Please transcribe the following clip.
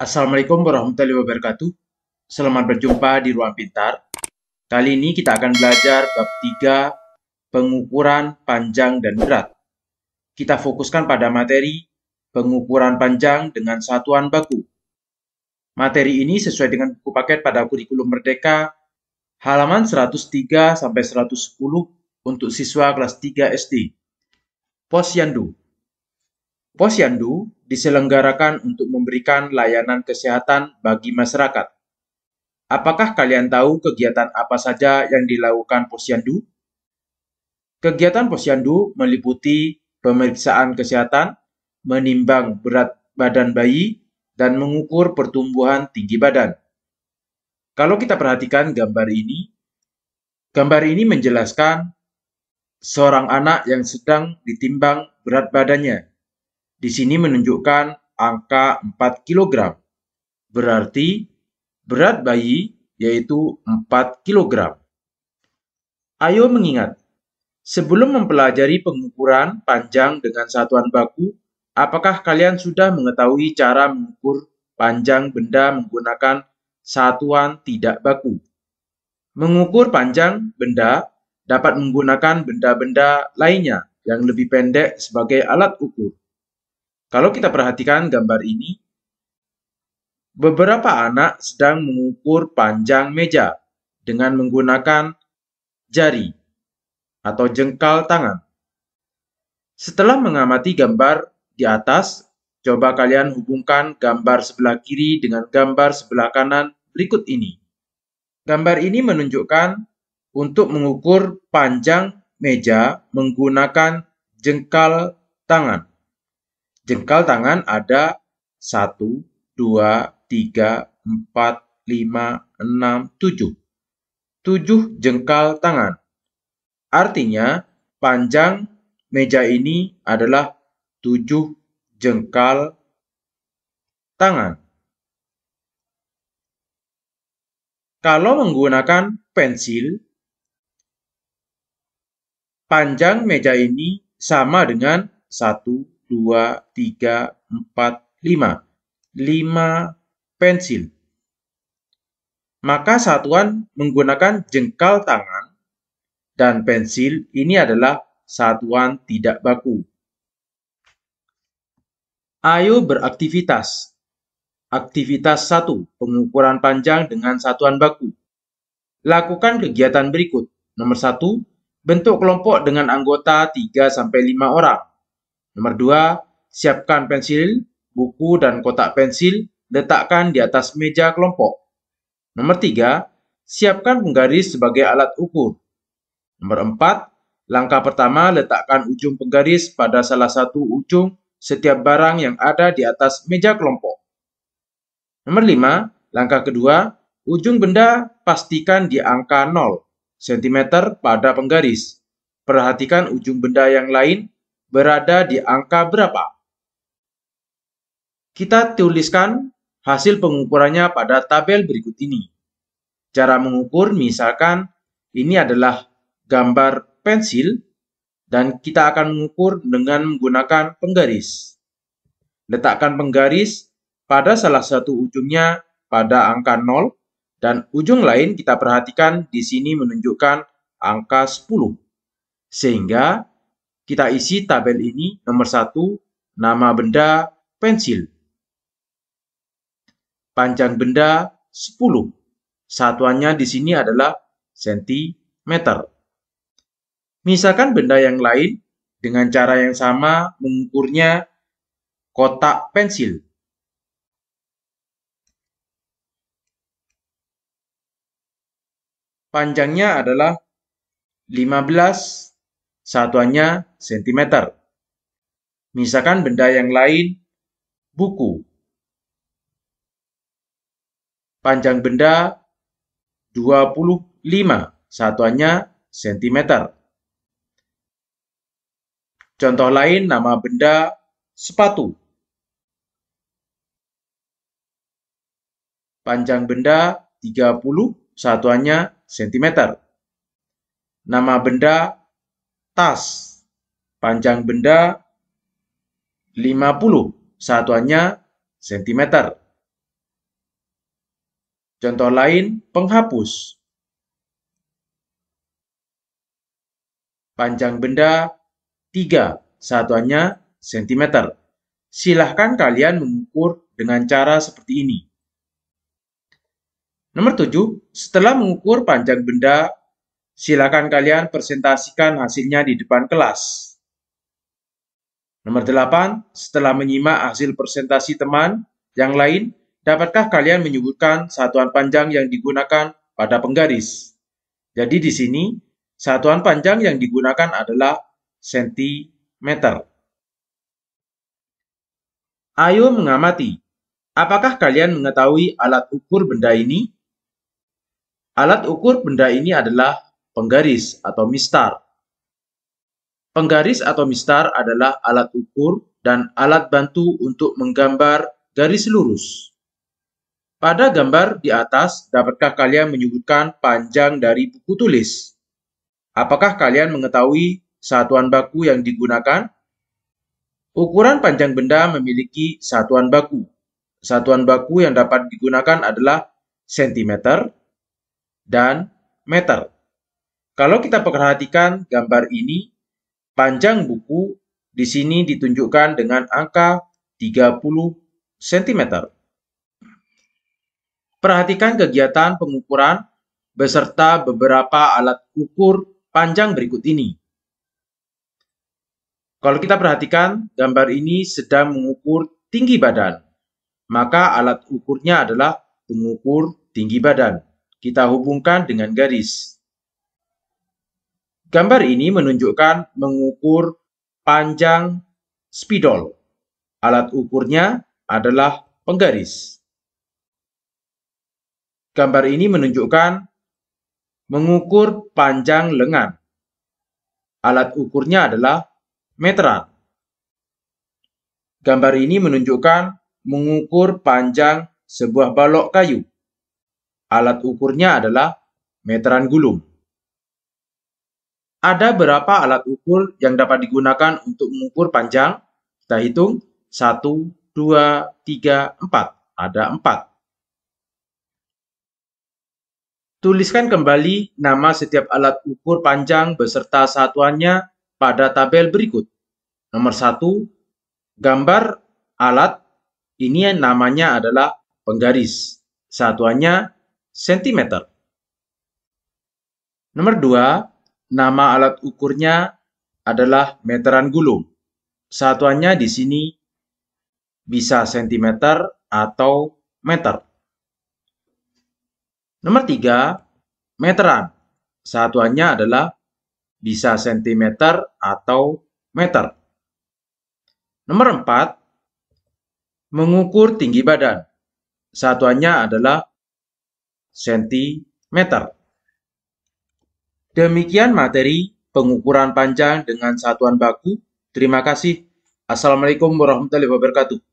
Assalamualaikum warahmatullahi wabarakatuh. Selamat berjumpa di Ruang Pintar. Kali ini kita akan belajar bab 3, pengukuran panjang dan berat. Kita fokuskan pada materi pengukuran panjang dengan satuan baku. Materi ini sesuai dengan buku paket pada kurikulum Merdeka, halaman 103-110 untuk siswa kelas 3 SD. Posyandu. Posyandu diselenggarakan untuk memberikan layanan kesehatan bagi masyarakat. Apakah kalian tahu kegiatan apa saja yang dilakukan posyandu? Kegiatan posyandu meliputi pemeriksaan kesehatan, menimbang berat badan bayi, dan mengukur pertumbuhan tinggi badan. Kalau kita perhatikan gambar ini menjelaskan seorang anak yang sedang ditimbang berat badannya. Di sini menunjukkan angka 4 kg. Berarti berat bayi yaitu 4 kg. Ayo mengingat, sebelum mempelajari pengukuran panjang dengan satuan baku, apakah kalian sudah mengetahui cara mengukur panjang benda menggunakan satuan tidak baku? Mengukur panjang benda dapat menggunakan benda-benda lainnya yang lebih pendek sebagai alat ukur. Kalau kita perhatikan gambar ini, beberapa anak sedang mengukur panjang meja dengan menggunakan jari atau jengkal tangan. Setelah mengamati gambar di atas, coba kalian hubungkan gambar sebelah kiri dengan gambar sebelah kanan berikut ini. Gambar ini menunjukkan untuk mengukur panjang meja menggunakan jengkal tangan. Jengkal tangan ada 1, 2, 3, 4, 5, 6, 7. 7 jengkal tangan. Artinya, panjang meja ini adalah 7 jengkal tangan. Kalau menggunakan pensil, panjang meja ini sama dengan 1, 2, 3, 4, 5. 5 pensil. Maka satuan menggunakan jengkal tangan dan pensil ini adalah satuan tidak baku. Ayo beraktivitas. Aktivitas 1, pengukuran panjang dengan satuan baku. Lakukan kegiatan berikut. Nomor 1, bentuk kelompok dengan anggota 3-5 orang. Nomor 2, siapkan pensil, buku, dan kotak pensil, letakkan di atas meja kelompok. Nomor 3, siapkan penggaris sebagai alat ukur. Nomor 4, langkah pertama, letakkan ujung penggaris pada salah satu ujung setiap barang yang ada di atas meja kelompok. Nomor 5, langkah kedua, ujung benda pastikan di angka 0 cm pada penggaris. Perhatikan ujung benda yang lain berada di angka berapa. Kita tuliskan hasil pengukurannya pada tabel berikut ini. Cara mengukur, misalkan ini adalah gambar pensil dan kita akan mengukur dengan menggunakan penggaris. Letakkan penggaris pada salah satu ujungnya pada angka 0 dan ujung lain kita perhatikan di sini menunjukkan angka 10. Sehingga kita isi tabel ini. Nomor 1, nama benda pensil. Panjang benda 10. Satuannya di sini adalah sentimeter. Misalkan benda yang lain dengan cara yang sama mengukurnya kotak pensil. Panjangnya adalah 15, satuannya sentimeter. Misalkan benda yang lain buku. Panjang benda 25, satuannya sentimeter. Contoh lain, nama benda sepatu. Panjang benda 30, satuannya sentimeter. Nama benda tas. Panjang benda 50, satuannya sentimeter. Contoh lain, penghapus. Panjang benda 3, satuannya cm. Silahkan kalian mengukur dengan cara seperti ini. Nomor 7, setelah mengukur panjang benda, silakan kalian presentasikan hasilnya di depan kelas. Nomor 8, setelah menyimak hasil presentasi teman yang lain, dapatkah kalian menyebutkan satuan panjang yang digunakan pada penggaris? Jadi di sini, satuan panjang yang digunakan adalah sentimeter. Ayo mengamati. Apakah kalian mengetahui alat ukur benda ini? Alat ukur benda ini adalah penggaris atau mistar. Penggaris atau mistar adalah alat ukur dan alat bantu untuk menggambar garis lurus. Pada gambar di atas, dapatkah kalian menyebutkan panjang dari buku tulis? Apakah kalian mengetahui satuan baku yang digunakan? Ukuran panjang benda memiliki satuan baku. Satuan baku yang dapat digunakan adalah sentimeter dan meter. Kalau kita perhatikan gambar ini, panjang buku di sini ditunjukkan dengan angka 30 cm. Perhatikan kegiatan pengukuran beserta beberapa alat ukur panjang berikut ini. Kalau kita perhatikan, gambar ini sedang mengukur tinggi badan, maka alat ukurnya adalah pengukur tinggi badan. Kita hubungkan dengan garis. Gambar ini menunjukkan mengukur panjang spidol. Alat ukurnya adalah penggaris. Gambar ini menunjukkan mengukur panjang lengan. Alat ukurnya adalah meteran. Gambar ini menunjukkan mengukur panjang sebuah balok kayu. Alat ukurnya adalah meteran gulung. Ada berapa alat ukur yang dapat digunakan untuk mengukur panjang? Kita hitung. 1, 2, 3, 4. Ada 4. Tuliskan kembali nama setiap alat ukur panjang beserta satuannya pada tabel berikut. Nomor 1, gambar alat ini namanya adalah penggaris. Satuannya sentimeter. Nomor 2, nama alat ukurnya adalah meteran gulung. Satuannya di sini bisa sentimeter atau meter. Nomor 3, meteran. Satuannya adalah bisa sentimeter atau meter. Nomor 4, mengukur tinggi badan. Satuannya adalah sentimeter. Demikian materi pengukuran panjang dengan satuan baku. Terima kasih. Assalamualaikum warahmatullahi wabarakatuh.